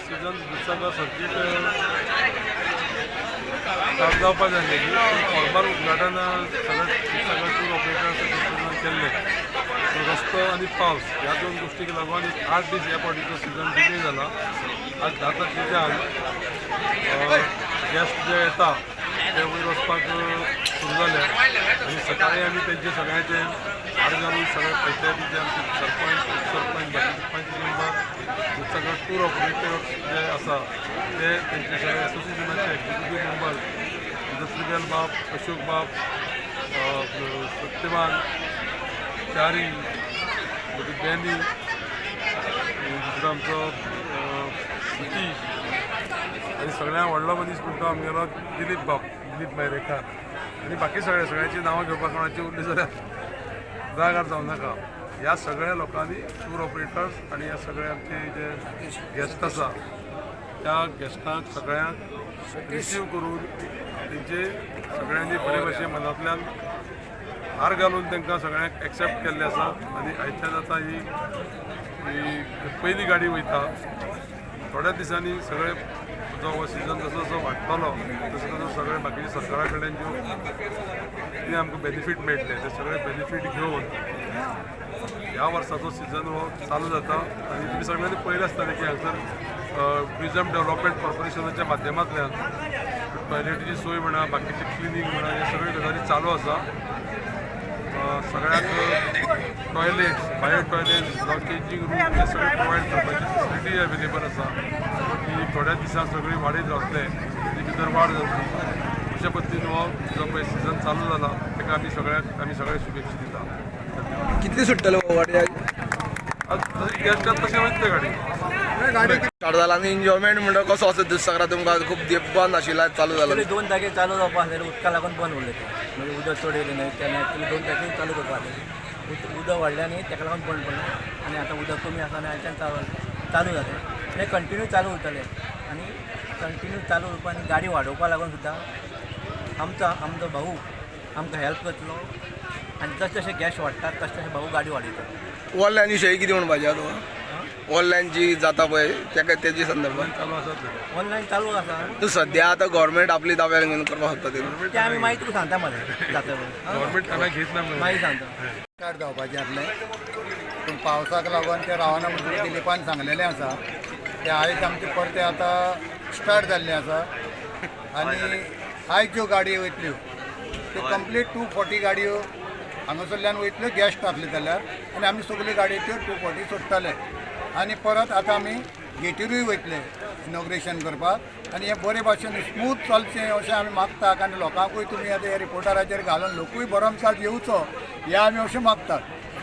Season दुसऱ्या circuit start जावपाक जाय फॉर्मल उद्घाटन सगळ्या टूर ऑपरेटर्स केल्ले. रस्तो आनी पावस ह्या दोन गोष्टीक लागून 8 दीस ह्या फावटीचो सिजन डिले जाला. आज 10 तारखेच्यान गेस्ट जे येता ते वयर वचपाक सुरू जाले आनी सकाळी आमी तेंचे सगळ्यांचे हार घालून सगळे पयले जे आमचे सरपंच उपसरपंच पंच मेंबर सगळे टूर ऑपरेटर जे आसा ते तेंचे सगळे एसोसिएशनाचे एक्झिक्युटीव मेंबर दसरिगल बाब, अशोक बाब, सत्यवान, चारी, मागीर बेनी, दुसरो आमचो सतीश आनी सगळ्यांक व्हडलो मनीस म्हणटा आमगेलो दिलीप मायरेकार आनी बाकी सगळ्यांची नांवां घेवपाक कोणाची उरली जाल्यार जागार जावं नाका. ह्या सगळ्या लोकांनी टूर ऑपरेटर्स आनी ह्या सगळे आमचे जे गेस्ट आसा त्या गेस्टांक सगळ्यांक रिसीव करून तेंचे सगळ्यांनी बरे भशेन मनांतल्यान हार घालून तांकां सगळ्यांक एक्सेप्ट केल्ले आसा. आनी आयच्यान आतां ही पयली गाडी वयता. थोड्या दिसांनी सगळे जो सिजन जसो जसो वाडटलो तसो तसो सगळे बाकीचे सरकारा कडेन ज्यो कितें आमकां बेनिफीट मेळटले ते सगळे बेनिफीट घेवन ह्या वर्साचो सिजन हो चालू जाता. आनी तुमी सगळ्यांनी पळयलें आसतलें की हांगसर ट्युरिजम डेव्हलपमेंट कॉर्पोरेशनाच्या माध्यमांतल्यान टॉयलेटीची सोय म्हणा बाकीची क्लिनींग म्हणा हे सगळे गजाली चालू आसा. सगळ्यांक टॉयलेट्स बायो टॉयलेट्स जावं चेंजींग रूम हे सगळे प्रोवायड करपाची फेसिलिटी अवेलेबल आसा. की थोड्या दिसांत सगळी वाडीत रावतले तेजे भितर वाड जातली. अशा पद्दतीन हो जो पळय सिजन चालू जाला ताका आमी सगळे शुभेच्छा दिता. कितली सुट्टलो गाडी जशी गेस्टात तशें वयतले गाडी स्टार्ट जाला आनी एन्जॉयमेंट म्हणटा कसो असो दुसरा तुमकां खूब बंद आशिल्ला चालू जाला. 2 तारखेक चालू जावपा आसलें उदका लागून बंद उरलें तें म्हणजे उदक चड येयलें न्हय तेन्ना एक्चुली 2 तारखेक चालू करपा आसलें. उदक वाडलें न्ही ताका लागून बंद पडलें आनी आतां उदक कमी आसा आनी आयच्यान चालू जालें आनी कंटिन्यू चालू उरतलें आनी कंटिन्यू चालू उरपा आनी गाडी वाडोवपा लागून सुद्दां आमचो भाऊ आमकां हेल्प करतलो आनी जशे जशे गॅस्ट वाडटात तशे तशे भाऊ गाडी वाडयता. ऑनलायन विशयी कितें म्हणपाचें आहा तुका? ऑनलायन जी जाता पळय तेजी संदर्भात चालू आसा. ऑनलायन चालू आसा तूं सद्या आतां गव्हर्मेंट आपली ताब्यार घेवन करपाक सोदता तें आमी मागीर तुका सांगता मरे जाता गव्हर्मेंट हांगा घेत ना मागीर सांगता. स्टार्ट जावपाचें आसलें पूण पावसाक लागून ते रावना म्हणून दिलीपान सांगलेलें आसा ते आयज आमचे परते आतां स्टार्ट जाल्लें आसा. आनी आयज ज्यो गाडयो वयतल्यो त्यो कंप्लीट 240 गाडयो हांगासरल्यान वयतल्यो गॅस्ट आसले जाल्यार आनी आमी सगल्यो गाडयो त्यो 240 सोडटाले आनी परत आतां आमी गेटीरूय वयतले इनॉग्रेशन करपाक आनी हें बरे भाशेन स्मूथ चलचें अशें आमी मागतात आनी लोकांकूय तुमी आतां हे रिपोर्टराचेर घालून लोकूय बरो आमकां येवचो हें आमी अशें मागतात.